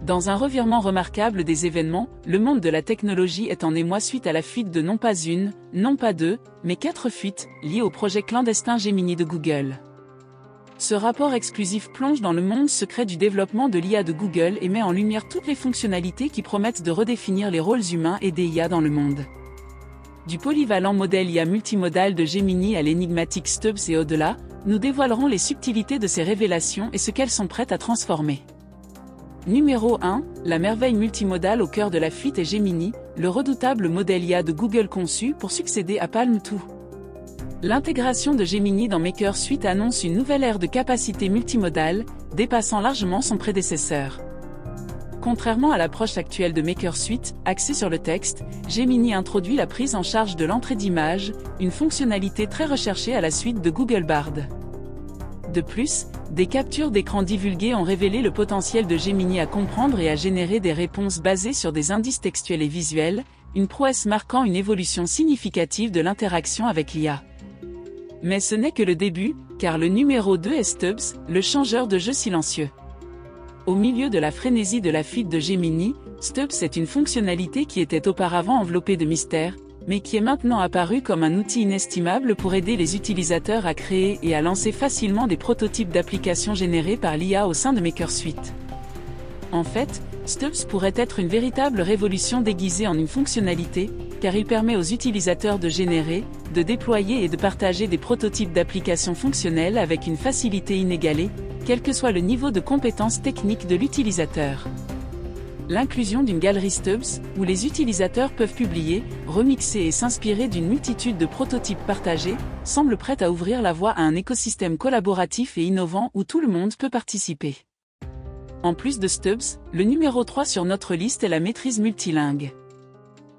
Dans un revirement remarquable des événements, le monde de la technologie est en émoi suite à la fuite de non pas une, non pas deux, mais 4 fuites, liées au projet clandestin Gemini de Google. Ce rapport exclusif plonge dans le monde secret du développement de l'IA de Google et met en lumière toutes les fonctionnalités qui promettent de redéfinir les rôles humains et des IA dans le monde. Du polyvalent modèle IA multimodal de Gemini à l'énigmatique Stubbs et au-delà, nous dévoilerons les subtilités de ces révélations et ce qu'elles sont prêtes à transformer. Numéro 1, la merveille multimodale au cœur de la fuite est Gemini, le redoutable modèle IA de Google conçu pour succéder à Palm 2. L'intégration de Gemini dans Maker Suite annonce une nouvelle ère de capacité multimodale, dépassant largement son prédécesseur. Contrairement à l'approche actuelle de Maker Suite, axée sur le texte, Gemini introduit la prise en charge de l'entrée d'images, une fonctionnalité très recherchée à la suite de Google Bard. De plus, des captures d'écran divulguées ont révélé le potentiel de Gemini à comprendre et à générer des réponses basées sur des indices textuels et visuels, une prouesse marquant une évolution significative de l'interaction avec l'IA. Mais ce n'est que le début, car le numéro 2 est Stubbs, le changeur de jeu silencieux. Au milieu de la frénésie de la fuite de Gemini, Stubbs est une fonctionnalité qui était auparavant enveloppée de mystère, mais qui est maintenant apparue comme un outil inestimable pour aider les utilisateurs à créer et à lancer facilement des prototypes d'applications générées par l'IA au sein de Maker Suite. En fait, Stubbs pourrait être une véritable révolution déguisée en une fonctionnalité, car il permet aux utilisateurs de générer, de déployer et de partager des prototypes d'applications fonctionnelles avec une facilité inégalée, quel que soit le niveau de compétence technique de l'utilisateur. L'inclusion d'une galerie Stubbs, où les utilisateurs peuvent publier, remixer et s'inspirer d'une multitude de prototypes partagés, semble prête à ouvrir la voie à un écosystème collaboratif et innovant où tout le monde peut participer. En plus de Stubbs, le numéro 3 sur notre liste est la maîtrise multilingue.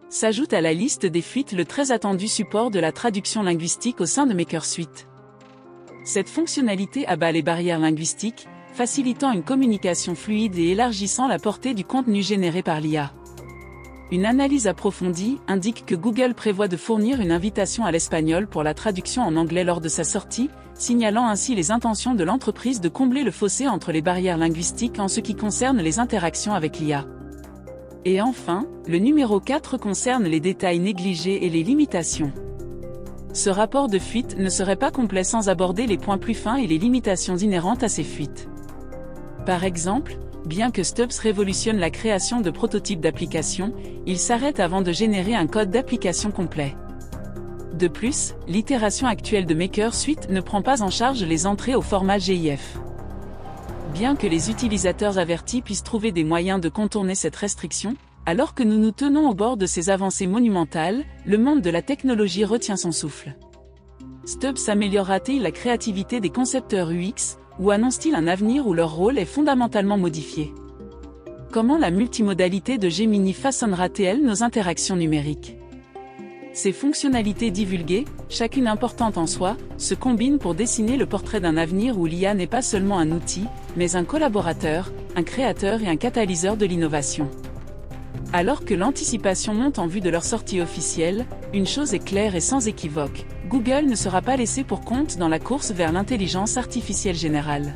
S'ajoute à la liste des fuites le très attendu support de la traduction linguistique au sein de Maker Suite. Cette fonctionnalité abat les barrières linguistiques, facilitant une communication fluide et élargissant la portée du contenu généré par l'IA. Une analyse approfondie indique que Google prévoit de fournir une invitation à l'espagnol pour la traduction en anglais lors de sa sortie, signalant ainsi les intentions de l'entreprise de combler le fossé entre les barrières linguistiques en ce qui concerne les interactions avec l'IA. Et enfin, le numéro 4 concerne les détails négligés et les limitations. Ce rapport de fuite ne serait pas complet sans aborder les points plus fins et les limitations inhérentes à ces fuites. Par exemple, bien que Stubbs révolutionne la création de prototypes d'applications, il s'arrête avant de générer un code d'application complet. De plus, l'itération actuelle de Maker Suite ne prend pas en charge les entrées au format GIF. Bien que les utilisateurs avertis puissent trouver des moyens de contourner cette restriction, alors que nous nous tenons au bord de ces avancées monumentales, le monde de la technologie retient son souffle. Stubbs améliorera-t-il la créativité des concepteurs UX, ou annonce-t-il un avenir où leur rôle est fondamentalement modifié? Comment la multimodalité de Gemini façonnera-t-elle nos interactions numériques? Ces fonctionnalités divulguées, chacune importante en soi, se combinent pour dessiner le portrait d'un avenir où l'IA n'est pas seulement un outil, mais un collaborateur, un créateur et un catalyseur de l'innovation. Alors que l'anticipation monte en vue de leur sortie officielle, une chose est claire et sans équivoque, Google ne sera pas laissé pour compte dans la course vers l'intelligence artificielle générale.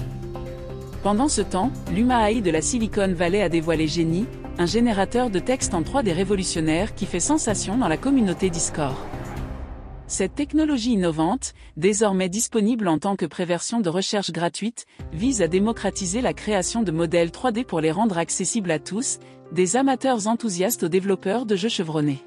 Pendant ce temps, l'Uma AI de la Silicon Valley a dévoilé Genie, un générateur de texte en 3D révolutionnaire qui fait sensation dans la communauté Discord. Cette technologie innovante, désormais disponible en tant que préversion de recherche gratuite, vise à démocratiser la création de modèles 3D pour les rendre accessibles à tous, des amateurs enthousiastes aux développeurs de jeux chevronnés.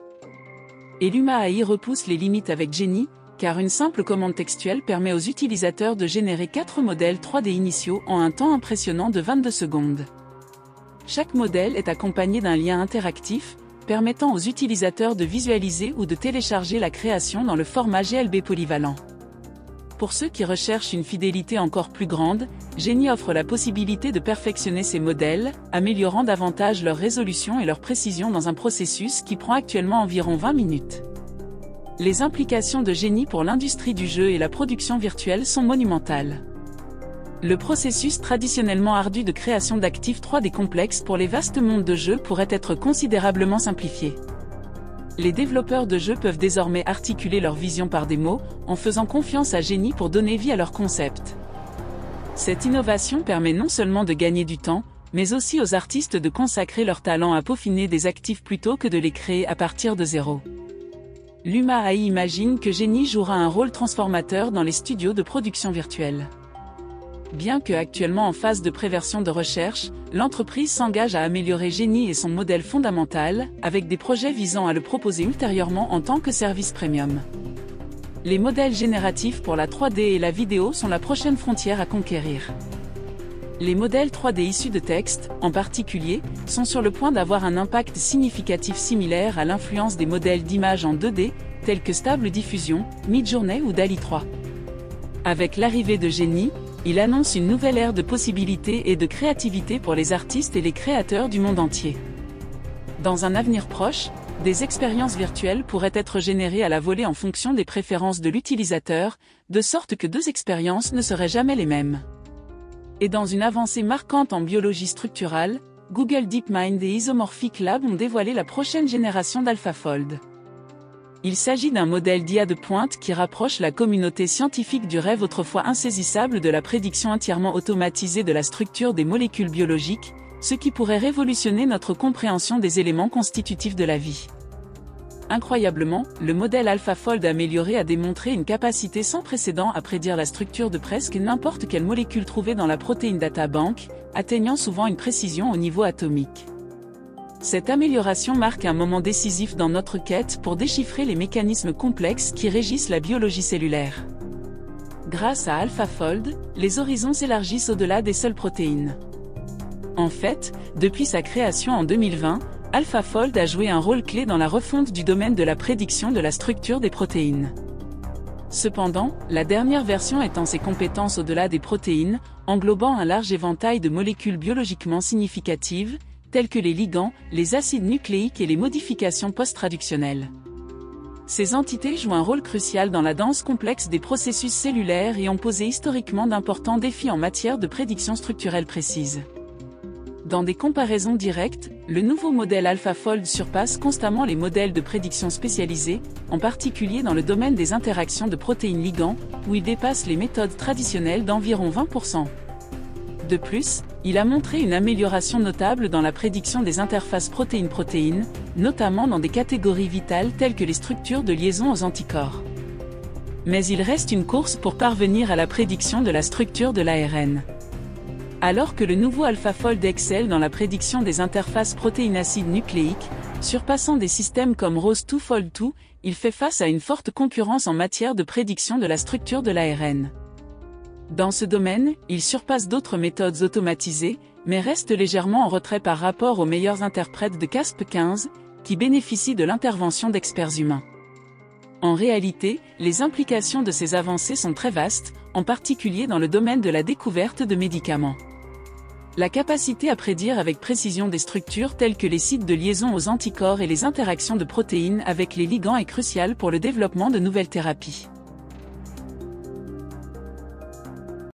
Et l'Uma AI repousse les limites avec Genie, car une simple commande textuelle permet aux utilisateurs de générer 4 modèles 3D initiaux en un temps impressionnant de 22 secondes. Chaque modèle est accompagné d'un lien interactif, permettant aux utilisateurs de visualiser ou de télécharger la création dans le format GLB polyvalent. Pour ceux qui recherchent une fidélité encore plus grande, Genie offre la possibilité de perfectionner ces modèles, améliorant davantage leur résolution et leur précision dans un processus qui prend actuellement environ 20 minutes. Les implications de Genie pour l'industrie du jeu et la production virtuelle sont monumentales. Le processus traditionnellement ardu de création d'actifs 3D complexes pour les vastes mondes de jeux pourrait être considérablement simplifié. Les développeurs de jeux peuvent désormais articuler leur vision par des mots, en faisant confiance à Genie pour donner vie à leur concept. Cette innovation permet non seulement de gagner du temps, mais aussi aux artistes de consacrer leur talent à peaufiner des actifs plutôt que de les créer à partir de zéro. Luma AI imagine que Genie jouera un rôle transformateur dans les studios de production virtuelle. Bien que actuellement en phase de préversion de recherche, l'entreprise s'engage à améliorer Genie et son modèle fondamental, avec des projets visant à le proposer ultérieurement en tant que service premium. Les modèles génératifs pour la 3D et la vidéo sont la prochaine frontière à conquérir. Les modèles 3D issus de texte, en particulier, sont sur le point d'avoir un impact significatif similaire à l'influence des modèles d'images en 2D, tels que Stable Diffusion, Midjourney ou DALL-E 3. Avec l'arrivée de Genie, il annonce une nouvelle ère de possibilités et de créativité pour les artistes et les créateurs du monde entier. Dans un avenir proche, des expériences virtuelles pourraient être générées à la volée en fonction des préférences de l'utilisateur, de sorte que deux expériences ne seraient jamais les mêmes. Et dans une avancée marquante en biologie structurale, Google DeepMind et Isomorphic Lab ont dévoilé la prochaine génération d'AlphaFold. Il s'agit d'un modèle d'IA de pointe qui rapproche la communauté scientifique du rêve autrefois insaisissable de la prédiction entièrement automatisée de la structure des molécules biologiques, ce qui pourrait révolutionner notre compréhension des éléments constitutifs de la vie. Incroyablement, le modèle AlphaFold amélioré a démontré une capacité sans précédent à prédire la structure de presque n'importe quelle molécule trouvée dans la Protein Data Bank, atteignant souvent une précision au niveau atomique. Cette amélioration marque un moment décisif dans notre quête pour déchiffrer les mécanismes complexes qui régissent la biologie cellulaire. Grâce à AlphaFold, les horizons s'élargissent au-delà des seules protéines. En fait, depuis sa création en 2020, AlphaFold a joué un rôle clé dans la refonte du domaine de la prédiction de la structure des protéines. Cependant, la dernière version étend ses compétences au-delà des protéines, englobant un large éventail de molécules biologiquement significatives, tels que les ligands, les acides nucléiques et les modifications post-traductionnelles. Ces entités jouent un rôle crucial dans la danse complexe des processus cellulaires et ont posé historiquement d'importants défis en matière de prédiction structurelle précise. Dans des comparaisons directes, le nouveau modèle AlphaFold surpasse constamment les modèles de prédiction spécialisés, en particulier dans le domaine des interactions de protéines-ligands, où il dépasse les méthodes traditionnelles d'environ 20%. De plus, il a montré une amélioration notable dans la prédiction des interfaces protéine-protéine, notamment dans des catégories vitales telles que les structures de liaison aux anticorps. Mais il reste une course pour parvenir à la prédiction de la structure de l'ARN. Alors que le nouveau AlphaFold excelle dans la prédiction des interfaces protéine-acide nucléiques, surpassant des systèmes comme Rose2 Fold2, il fait face à une forte concurrence en matière de prédiction de la structure de l'ARN. Dans ce domaine, il surpasse d'autres méthodes automatisées, mais reste légèrement en retrait par rapport aux meilleurs interprètes de Casp15, qui bénéficient de l'intervention d'experts humains. En réalité, les implications de ces avancées sont très vastes, en particulier dans le domaine de la découverte de médicaments. La capacité à prédire avec précision des structures telles que les sites de liaison aux anticorps et les interactions de protéines avec les ligands est cruciale pour le développement de nouvelles thérapies.